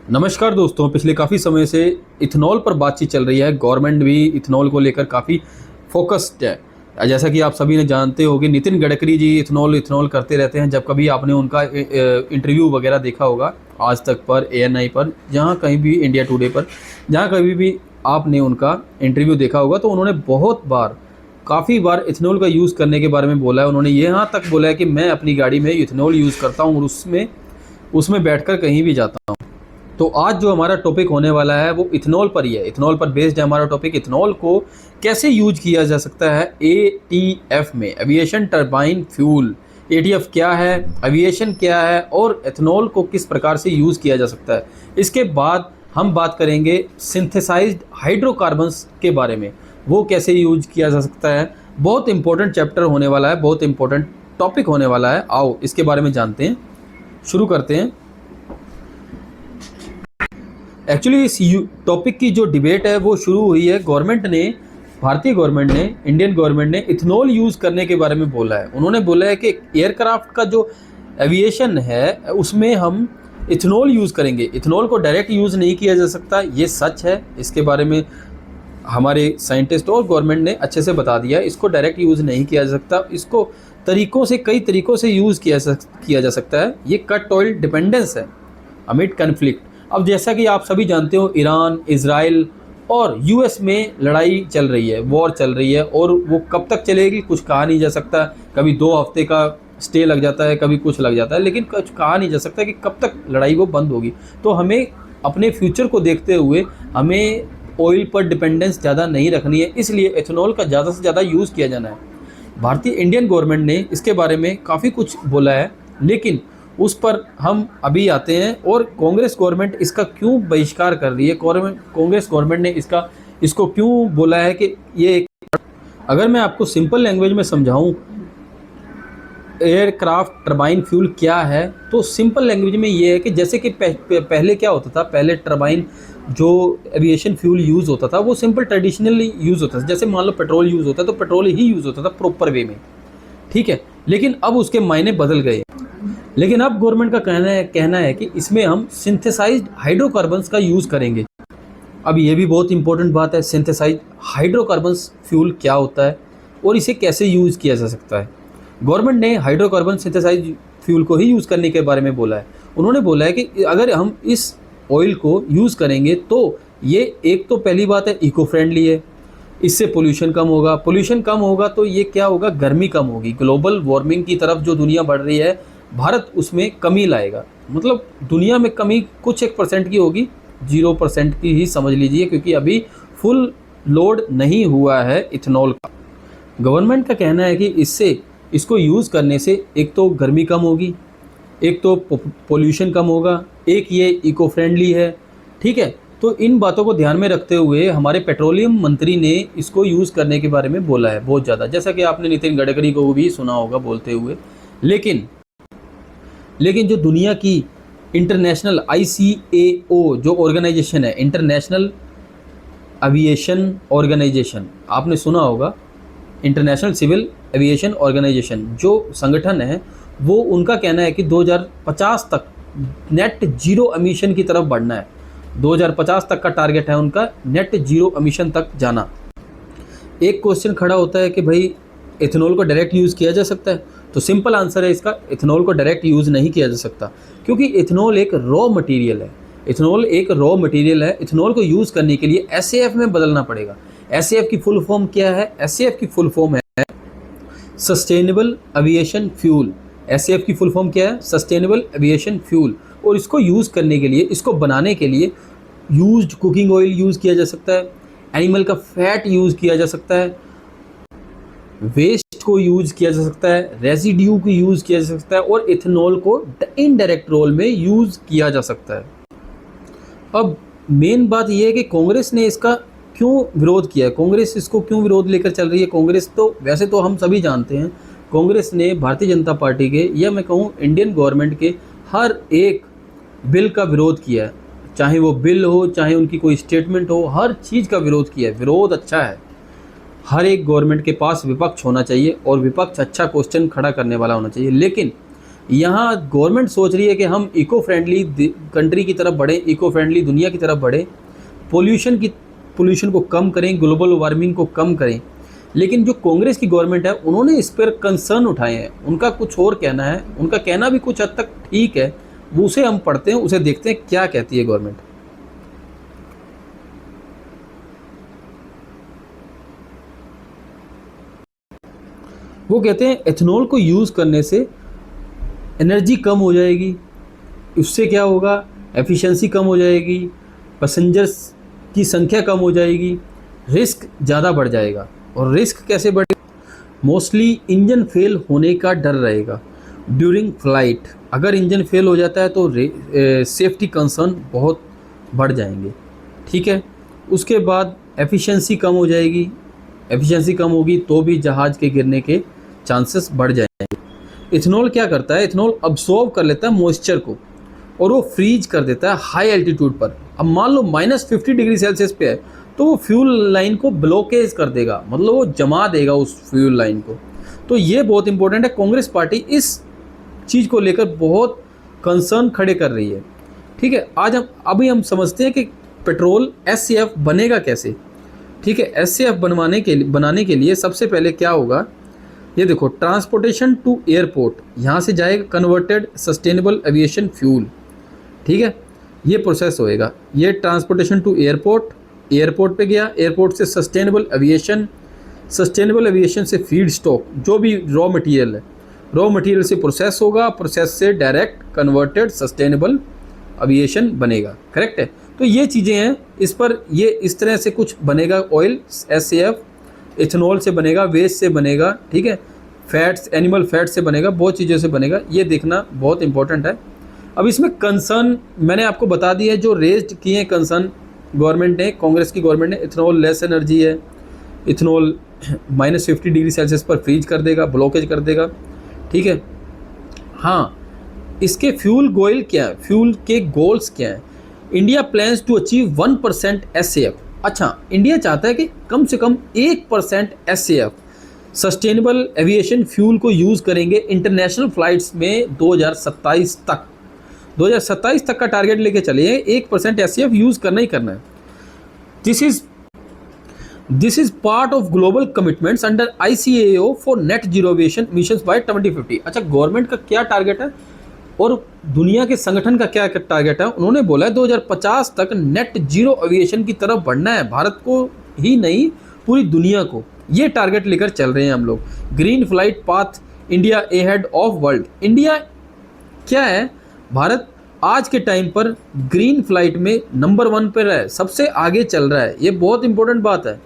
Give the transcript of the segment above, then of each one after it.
नमस्कार दोस्तों, पिछले काफ़ी समय से इथेनॉल पर बातचीत चल रही है। गवर्नमेंट भी इथेनॉल को लेकर काफ़ी फोकस्ड है। जैसा कि आप सभी ने जानते होंगे, नितिन गडकरी जी इथेनॉल इथेनॉल करते रहते हैं। जब कभी आपने उनका इंटरव्यू वगैरह देखा होगा, आज तक पर, एएनआई पर, जहाँ कहीं भी, इंडिया टुडे पर, जहाँ कभी भी आपने उनका इंटरव्यू देखा होगा, तो उन्होंने बहुत बार, काफ़ी बार इथेनॉल का यूज़ करने के बारे में बोला है। उन्होंने यहाँ तक बोला है कि मैं अपनी गाड़ी में इथेनॉल यूज़ करता हूँ और उसमें उसमें बैठकर कहीं भी जाता हूँ। तो आज जो हमारा टॉपिक होने वाला है वो इथेनॉल पर ही है। इथेनॉल पर बेस्ड है हमारा टॉपिक। इथेनॉल को कैसे यूज किया जा सकता है एटीएफ में, एविएशन टरबाइन फ्यूल। एटीएफ क्या है, एविएशन क्या है और इथेनॉल को किस प्रकार से यूज़ किया जा सकता है। इसके बाद हम बात करेंगे सिंथेसाइज्ड हाइड्रोकार्बन्स के बारे में, वो कैसे यूज किया जा सकता है। बहुत इंपॉर्टेंट चैप्टर होने वाला है, बहुत इंपॉर्टेंट टॉपिक होने वाला है। आओ इसके बारे में जानते हैं, शुरू करते हैं। एक्चुअली इस टॉपिक की जो डिबेट है वो शुरू हुई है, गवर्नमेंट ने, भारतीय गवर्नमेंट ने, इंडियन गवर्नमेंट ने इथेनॉल यूज़ करने के बारे में बोला है। उन्होंने बोला है कि एयरक्राफ्ट का जो एविएशन है उसमें हम इथेनॉल यूज़ करेंगे। इथेनॉल को डायरेक्ट यूज़ नहीं किया जा सकता, ये सच है। इसके बारे में हमारे साइंटिस्ट और गवर्नमेंट ने अच्छे से बता दिया। इसको डायरेक्ट यूज़ नहीं किया जा सकता, इसको तरीक़ों से, कई तरीक़ों से यूज़ किया जा सकता है। ये कट ऑयल डिपेंडेंस है अमिड कन्फ्लिक्ट। अब जैसा कि आप सभी जानते हो, ईरान, इज़राइल और यूएस में लड़ाई चल रही है, वॉर चल रही है, और वो कब तक चलेगी कुछ कहा नहीं जा सकता। कभी 2 हफ्ते का स्टे लग जाता है, कभी कुछ लग जाता है, लेकिन कुछ कहा नहीं जा सकता कि कब तक लड़ाई वो बंद होगी। तो हमें अपने फ्यूचर को देखते हुए हमें ऑयल पर डिपेंडेंस ज़्यादा नहीं रखनी है, इसलिए एथेनॉल का ज़्यादा से ज़्यादा यूज़ किया जाना है। भारतीय इंडियन गवर्नमेंट ने इसके बारे में काफ़ी कुछ बोला है, लेकिन उस पर हम अभी आते हैं। और कांग्रेस गवर्नमेंट इसका क्यों बहिष्कार कर रही है, कांग्रेस गवर्नमेंट ने इसको क्यों बोला है कि ये, अगर मैं आपको सिंपल लैंग्वेज में समझाऊं एयरक्राफ्ट टरबाइन फ्यूल क्या है, तो सिंपल लैंग्वेज में ये है कि जैसे कि पहले क्या होता था, पहले टरबाइन जो एविएशन फ्यूल यूज़ होता था वो सिंपल ट्रेडिशनली यूज़ होता था। जैसे मान लो पेट्रोल यूज़ होता है तो पेट्रोल ही यूज़ होता था प्रॉपर वे में, ठीक है। लेकिन अब उसके मायने बदल गए। लेकिन अब गवर्नमेंट का कहना है कि इसमें हम सिंथेसाइज्ड हाइड्रोकार्बन्स का यूज़ करेंगे। अब ये भी बहुत इंपॉर्टेंट बात है, सिंथेसाइज्ड हाइड्रोकार्बन्स फ्यूल क्या होता है और इसे कैसे यूज़ किया जा सकता है। गवर्नमेंट ने हाइड्रोकार्बन सिंथेसाइज्ड फ्यूल को ही यूज़ करने के बारे में बोला है। उन्होंने बोला है कि अगर हम इस ऑयल को यूज़ करेंगे तो ये, एक तो पहली बात है, इको फ्रेंडली है, इससे पोल्यूशन कम होगा। पोल्यूशन कम होगा तो ये क्या होगा, गर्मी कम होगी। ग्लोबल वार्मिंग की तरफ जो दुनिया बढ़ रही है, भारत उसमें कमी लाएगा। मतलब दुनिया में कमी कुछ 1% की होगी, 0% की ही समझ लीजिए, क्योंकि अभी फुल लोड नहीं हुआ है इथेनॉल का। गवर्नमेंट का कहना है कि इसको यूज़ करने से एक तो गर्मी कम होगी, एक तो पोल्यूशन कम होगा, एक ये इको फ्रेंडली है, ठीक है। तो इन बातों को ध्यान में रखते हुए हमारे पेट्रोलियम मंत्री ने इसको यूज़ करने के बारे में बोला है बहुत ज़्यादा, जैसा कि आपने नितिन गडकरी को भी सुना होगा बोलते हुए। लेकिन जो दुनिया की इंटरनेशनल ICAO जो ऑर्गेनाइजेशन है, इंटरनेशनल एविएशन ऑर्गेनाइजेशन, आपने सुना होगा, इंटरनेशनल सिविल एविएशन ऑर्गेनाइजेशन जो संगठन है, वो, उनका कहना है कि 2050 तक नेट जीरो एमिशन की तरफ बढ़ना है। 2050 तक का टारगेट है उनका, नेट जीरो एमिशन तक जाना। एक क्वेश्चन खड़ा होता है कि भाई इथेनॉल को डायरेक्ट यूज़ किया जा सकता है, तो सिंपल आंसर है इसका, इथेनॉल को डायरेक्ट यूज़ नहीं किया जा सकता, क्योंकि इथेनॉल एक रॉ मटेरियल है। इथेनॉल एक रॉ मटेरियल है। इथेनॉल को यूज़ करने के लिए SAF में बदलना पड़ेगा। SAF की फुल फॉर्म क्या है? SAF की फुल फॉर्म है सस्टेनेबल एविएशन फ्यूल। SAF की फुल फॉर्म क्या है? Sustainable aviation fuel. और इसको यूज़ करने के लिए, इसको बनाने के लिए यूज्ड कुकिंग ऑयल यूज़ किया जा सकता है, एनिमल का फैट यूज़ किया जा सकता है, वेस्ट को यूज़ किया जा सकता है, रेजिड्यू को यूज़ किया जा सकता है, और इथेनॉल को इनडायरेक्ट रोल में यूज़ किया जा सकता है। अब मेन बात यह है कि कांग्रेस ने इसका क्यों विरोध किया है, कांग्रेस इसको क्यों विरोध लेकर चल रही है। कांग्रेस तो, वैसे तो हम सभी जानते हैं, कांग्रेस ने भारतीय जनता पार्टी के, या मैं कहूँ इंडियन गवर्नमेंट के हर एक बिल का विरोध किया है। चाहे वो बिल हो, चाहे उनकी कोई स्टेटमेंट हो, हर चीज़ का विरोध किया है। विरोध अच्छा है, हर एक गवर्नमेंट के पास विपक्ष होना चाहिए और विपक्ष अच्छा क्वेश्चन खड़ा करने वाला होना चाहिए। लेकिन यहाँ गवर्नमेंट सोच रही है कि हम इको फ्रेंडली कंट्री की तरफ बढ़ें, इको फ्रेंडली दुनिया की तरफ बढ़ें, पोल्यूशन को कम करें, ग्लोबल वार्मिंग को कम करें। लेकिन जो कांग्रेस की गवर्नमेंट है उन्होंने इस पर कंसर्न उठाए हैं, उनका कुछ और कहना है, उनका कहना भी कुछ हद तक ठीक है, वो उसे हम पढ़ते हैं, उसे देखते हैं क्या कहती है गवर्नमेंट। वो कहते हैं एथेनॉल को यूज़ करने से एनर्जी कम हो जाएगी, उससे क्या होगा, एफिशिएंसी कम हो जाएगी, पैसेंजर्स की संख्या कम हो जाएगी, रिस्क ज़्यादा बढ़ जाएगा। और रिस्क कैसे बढ़ेगा? मोस्टली इंजन फेल होने का डर रहेगा ड्यूरिंग फ्लाइट। अगर इंजन फेल हो जाता है तो सेफ्टी कंसर्न बहुत बढ़ जाएंगे, ठीक है। उसके बाद एफिशिएंसी कम हो जाएगी, एफिशिएंसी कम होगी तो भी जहाज़ के गिरने के चांसेस बढ़ जाएंगे। इथेनॉल क्या करता है, इथेनॉल अब्सॉर्ब कर लेता है मॉइस्चर को और वो फ्रीज कर देता है हाई एल्टीट्यूड पर। अब मान लो -50 डिग्री सेल्सियस पे है तो वो फ्यूल लाइन को ब्लॉकेज कर देगा, मतलब वो जमा देगा उस फ्यूल लाइन को। तो ये बहुत इंपॉर्टेंट है, कांग्रेस पार्टी इस चीज़ को लेकर बहुत कंसर्न खड़े कर रही है, ठीक है। अभी हम समझते हैं कि पेट्रोल SAF बनेगा कैसे, ठीक है। SAF बनाने के लिए सबसे पहले क्या होगा, ये देखो, ट्रांसपोर्टेशन टू एयरपोर्ट, यहाँ से जाएगा कन्वर्टेड सस्टेनेबल एविएशन फ्यूल, ठीक है। ये प्रोसेस होएगा, ये ट्रांसपोर्टेशन टू एयरपोर्ट पे गया, एयरपोर्ट से सस्टेनेबल एविएशन से फीड स्टॉक, जो भी रॉ मटेरियल है, रॉ मटेरियल से प्रोसेस होगा, प्रोसेस से डायरेक्ट कन्वर्टेड सस्टेनेबल एविएशन बनेगा, करेक्ट है। तो ये चीज़ें हैं, इस पर ये इस तरह से कुछ बनेगा, ऑयल SAF इथेनॉल से बनेगा, वेस्ट से बनेगा, ठीक है, फैट्स, एनिमल फैट से बनेगा, बहुत चीज़ों से बनेगा, ये देखना बहुत इंपॉर्टेंट है। अब इसमें कंसर्न मैंने आपको बता दिया है, जो रेज्ड किए हैं कंसर्न गवर्नमेंट ने, कांग्रेस की गवर्नमेंट ने। इथेनॉल लेस एनर्जी है, इथेनॉल -50 डिग्री सेल्सियस पर फ्रीज कर देगा, ब्लॉकेज कर देगा, ठीक है। हाँ, इसके फ्यूल गोयल क्या है, फ्यूल के गोल्स क्या हैं? India plans to achieve 1% SAF। अच्छा, इंडिया चाहता है कि कम से कम 1% SAF सस्टेनेबल एविएशन फ्यूल को यूज़ करेंगे इंटरनेशनल फ़्लाइट्स में 2027 तक। 2027 तक का टारगेट लेके चलिए, 1% SAF यूज़ करना ही करना है। This is part of global commitments under ICAO for net zero aviation emissions by 2050। अच्छा, गवर्नमेंट का क्या टारगेट है और दुनिया के संगठन का क्या टारगेट है? उन्होंने बोला है 2050 तक नेट जीरो एविएशन की तरफ बढ़ना है, भारत को ही नहीं पूरी दुनिया को। ये टारगेट लेकर चल रहे हैं हम लोग। Green flight path, India ahead of world. India क्या है, भारत आज के टाइम पर ग्रीन फ्लाइट में नंबर 1 पर है, सबसे आगे चल रहा है। ये बहुत इंपॉर्टेंट बात है,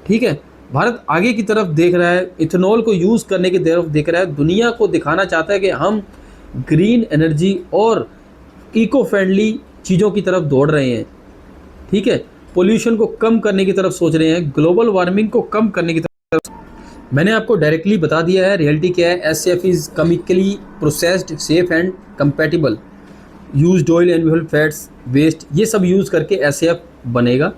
ठीक है। भारत आगे की तरफ देख रहा है, इथेनॉल को यूज़ करने की तरफ देख रहा है, दुनिया को दिखाना चाहता है कि हम ग्रीन एनर्जी और इको फ्रेंडली चीज़ों की तरफ दौड़ रहे हैं, ठीक है। पोल्यूशन को कम करने की तरफ सोच रहे हैं, ग्लोबल वार्मिंग को कम करने की तरफ। मैंने आपको डायरेक्टली बता दिया है रियलिटी क्या है। SAF is chemically processed, safe and compatible, used oil, animal fats, waste, ये सब यूज़ करके SAF बनेगा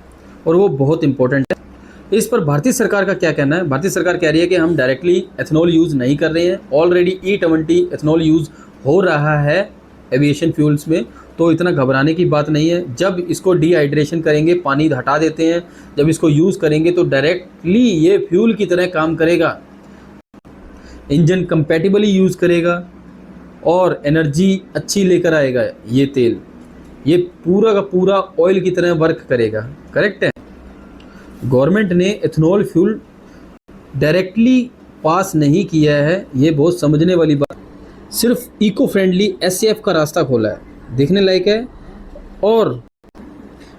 और वो बहुत इंपॉर्टेंट है। इस पर भारतीय सरकार का क्या कहना है? भारतीय सरकार कह रही है कि हम डायरेक्टली एथेनॉल यूज़ नहीं कर रहे हैं, ऑलरेडी E20 एथेनॉल यूज़ हो रहा है एविएशन फ्यूल्स में, तो इतना घबराने की बात नहीं है। जब इसको डिहाइड्रेशन करेंगे, पानी हटा देते हैं, जब इसको यूज़ करेंगे तो डायरेक्टली ये फ्यूल की तरह काम करेगा, इंजन कंपैटिबली यूज़ करेगा और एनर्जी अच्छी लेकर आएगा। ये तेल, ये पूरा का पूरा ऑयल की तरह वर्क करेगा, करेक्ट है। गवर्नमेंट ने एथेनॉल फ्यूल डायरेक्टली पास नहीं किया है, ये बहुत समझने वाली बात। सिर्फ इको फ्रेंडली SAF का रास्ता खोला है, देखने लायक है। और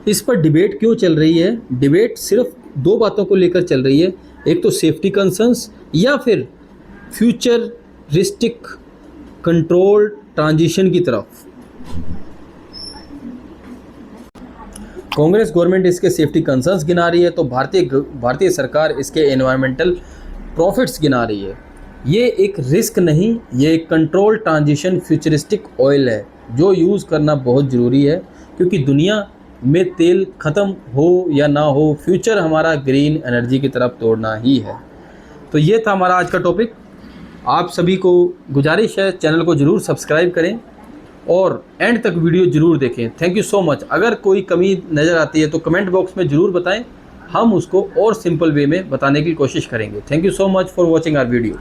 इस पर डिबेट क्यों चल रही है? डिबेट सिर्फ 2 बातों को लेकर चल रही है, एक तो सेफ्टी कंसर्न्स या फिर फ्यूचर रिस्टिक कंट्रोल ट्रांजिशन की तरफ। कांग्रेस गवर्नमेंट इसके सेफ्टी कंसर्न्स गिना रही है तो भारतीय सरकार इसके एनवायरमेंटल प्रॉफिट्स गिना रही है। ये एक रिस्क नहीं, ये एक कंट्रोल ट्रांजिशन फ्यूचरिस्टिक ऑयल है जो यूज़ करना बहुत ज़रूरी है, क्योंकि दुनिया में तेल ख़त्म हो या ना हो, फ्यूचर हमारा ग्रीन एनर्जी की तरफ दौड़ना ही है। तो ये था हमारा आज का टॉपिक। आप सभी को गुजारिश है चैनल को ज़रूर सब्सक्राइब करें और एंड तक वीडियो ज़रूर देखें। Thank you so much. अगर कोई कमी नज़र आती है तो कमेंट बॉक्स में ज़रूर बताएं, हम उसको और सिंपल वे में बताने की कोशिश करेंगे। Thank you so much for watching our video.